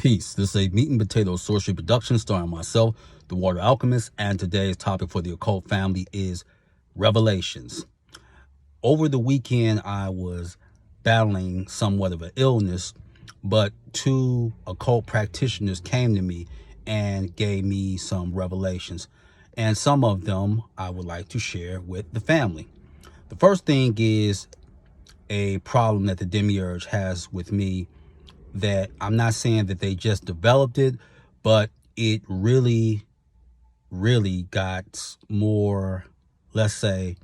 Peace. This is a meat and potato sorcery production starring myself, the Water Alchemist, and today's topic for the occult family is revelations. Over the weekend, I was battling somewhat of an illness, but two occult practitioners came to me and gave me some revelations, and some of them I would like to share with the family. The first thing is a problem that the Demiurge has with me, that I'm not saying that they just developed it, but it really got more, let's say,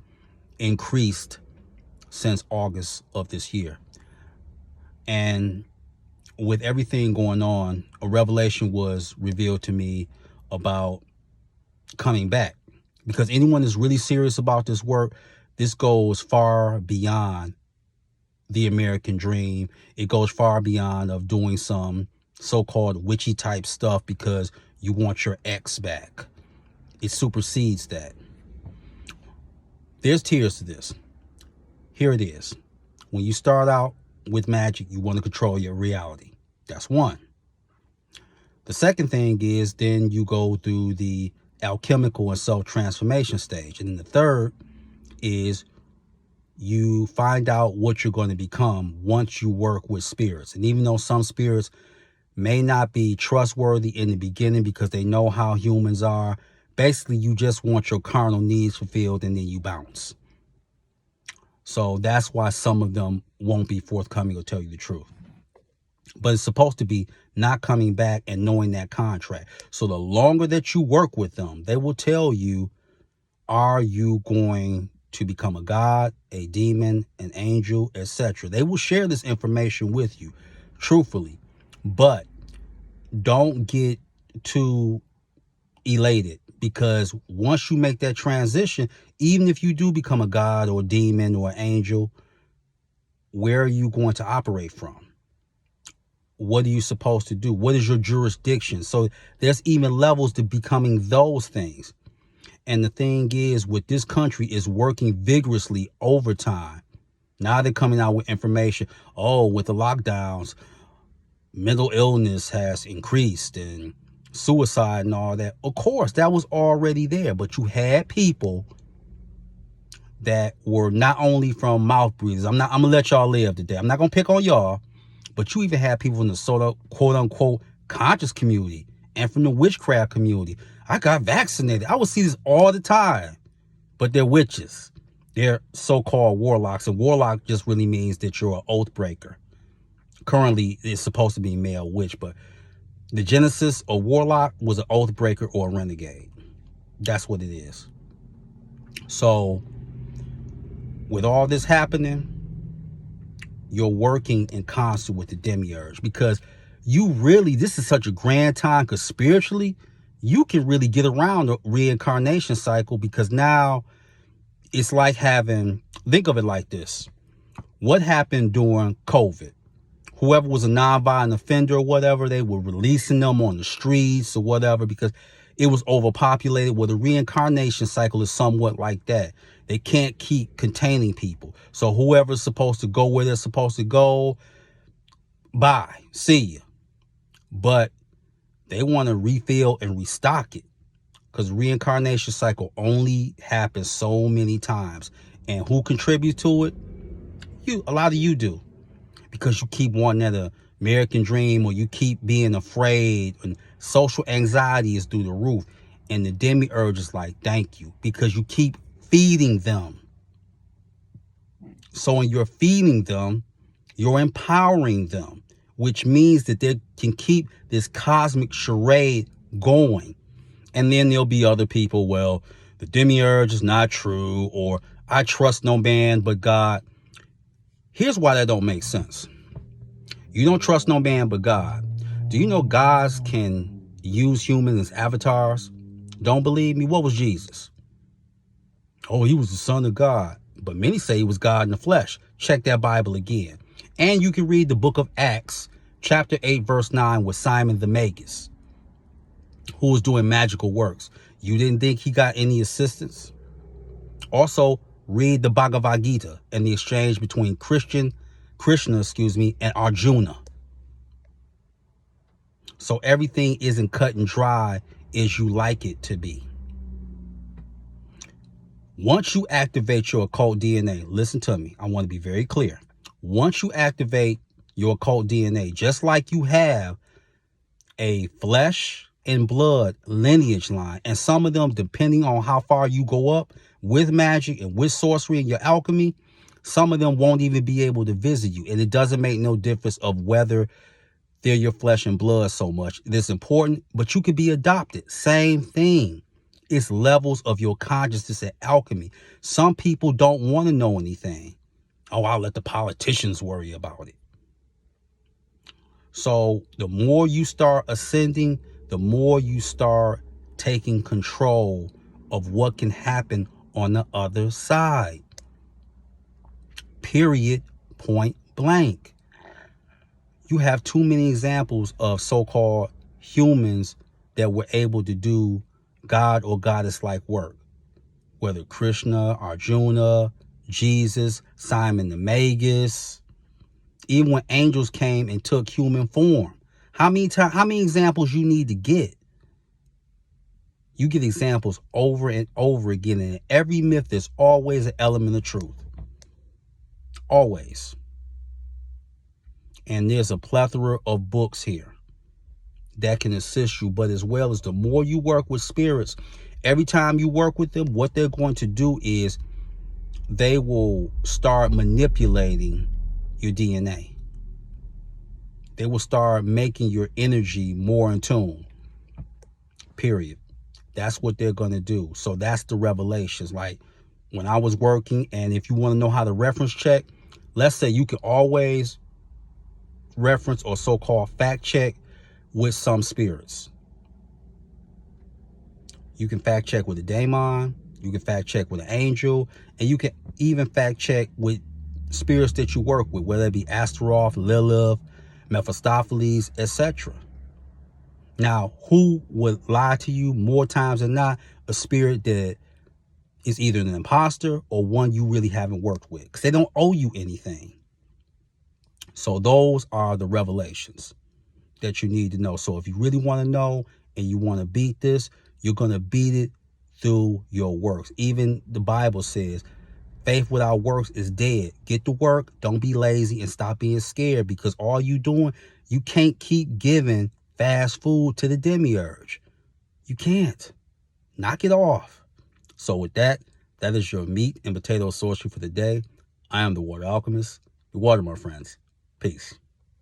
increased since August of this year. And with everything going on, a revelation was revealed to me about coming back. Because anyone is really serious about this work, this goes far beyond the American dream. It goes far beyond of doing some so-called witchy type stuff because you want your ex back. It supersedes that. There's tiers to this. Here it is. When you start out with magic, you want to control your reality. That's one. The second thing is then you go through the alchemical and self-transformation stage. And then the third is you find out what you're going to become once you work with spirits. And even though some spirits may not be trustworthy in the beginning because they know how humans are, basically you just want your carnal needs fulfilled and then you bounce. So that's why some of them won't be forthcoming or tell you the truth. But it's supposed to be not coming back and knowing that contract. So the longer that you work with them, they will tell you, are you going to become a god, a demon, an angel, etc. They will share this information with you, truthfully. But don't get too elated, because once you make that transition, even if you do become a god or a demon or an angel, where are you going to operate from? What are you supposed to do? What is your jurisdiction? So there's even levels to becoming those things. And the thing is, with this country is working vigorously overtime. Now they're coming out with information. Oh, with the lockdowns, mental illness has increased and suicide and all that. Of course, that was already there. But you had people that were not only from mouth breathers. I'm going to let y'all live today. I'm not going to pick on y'all. But you even had people in the sort of quote unquote conscious community and from the witchcraft community. I got vaccinated. I would see this all the time. But they're witches. They're so-called warlocks. And warlock just really means that you're an oath breaker. Currently, it's supposed to be male witch. But the genesis of warlock was an oath breaker or a renegade. That's what it is. So, with all this happening, you're working in concert with the Demiurge. Because this is such a grand time. Because spiritually, you can really get around the reincarnation cycle, because now it's like think of it like this. What happened during COVID? Whoever was a non-violent offender or whatever, they were releasing them on the streets or whatever because it was overpopulated. Well, the reincarnation cycle is somewhat like that. They can't keep containing people. So whoever's supposed to go where they're supposed to go, bye, see ya. But they want to refill and restock it, because reincarnation cycle only happens so many times. And who contributes to it? A lot of you do, because you keep wanting that American dream, or you keep being afraid, and social anxiety is through the roof. And the Demiurge is like, thank you, because you keep feeding them. So when you're feeding them, you're empowering them, which means that they can keep this cosmic charade going. And then there'll be other people, well, the Demiurge is not true, or I trust no man but God. Here's why that don't make sense. You don't trust no man but God. Do you know gods can use humans as avatars? Don't believe me? What was Jesus? Oh, he was the son of God. But many say he was God in the flesh. Check that Bible again. And you can read the book of Acts, chapter 8, verse 9, with Simon the Magus, who was doing magical works. You didn't think he got any assistance? Also, read the Bhagavad Gita and the exchange between Krishna, and Arjuna. So everything isn't cut and dry as you like it to be. Once you activate your occult DNA, listen to me, I want to be very clear. Once you activate your occult DNA, just like you have a flesh and blood lineage line, and some of them, depending on how far you go up with magic and with sorcery and your alchemy, some of them won't even be able to visit you. And it doesn't make no difference of whether they're your flesh and blood so much. It's important, but you could be adopted. Same thing. It's levels of your consciousness and alchemy. Some people don't want to know anything. Oh, I'll let the politicians worry about it. So the more you start ascending, the more you start taking control of what can happen on the other side. Period. Point blank. You have too many examples of so-called humans that were able to do God or goddess-like work. Whether Krishna, Arjuna, Jesus, Simon the Magus, even when angels came and took human form. How many examples you need to get? You get examples over and over again. And in every myth, there's always an element of truth. Always. And there's a plethora of books here that can assist you. But as well as the more you work with spirits, every time you work with them, what they're going to do is they will start manipulating your DNA. They will start making your energy more in tune. Period. That's what they're going to do. So that's the revelations. Like when I was working, and if you want to know how to reference check, let's say you can always reference or so-called fact check with some spirits. You can fact check with a daemon, you can fact check with an angel, and you can even fact check with spirits that you work with, whether it be Astaroth, Lilith, Mephistopheles, etc. Now, who would lie to you more times than not? A spirit that is either an imposter or one you really haven't worked with, because they don't owe you anything. So those are the revelations that you need to know. So if you really want to know and you want to beat this, you're going to beat it through your works. Even the Bible says faith without works is dead. Get to work. Don't be lazy and stop being scared, because all you doing, you can't keep giving fast food to the demiurge. You can't. Knock it off. So with that, that is your meat and potato sorcery for the day. I am the Water Alchemist. The water, my friends. Peace.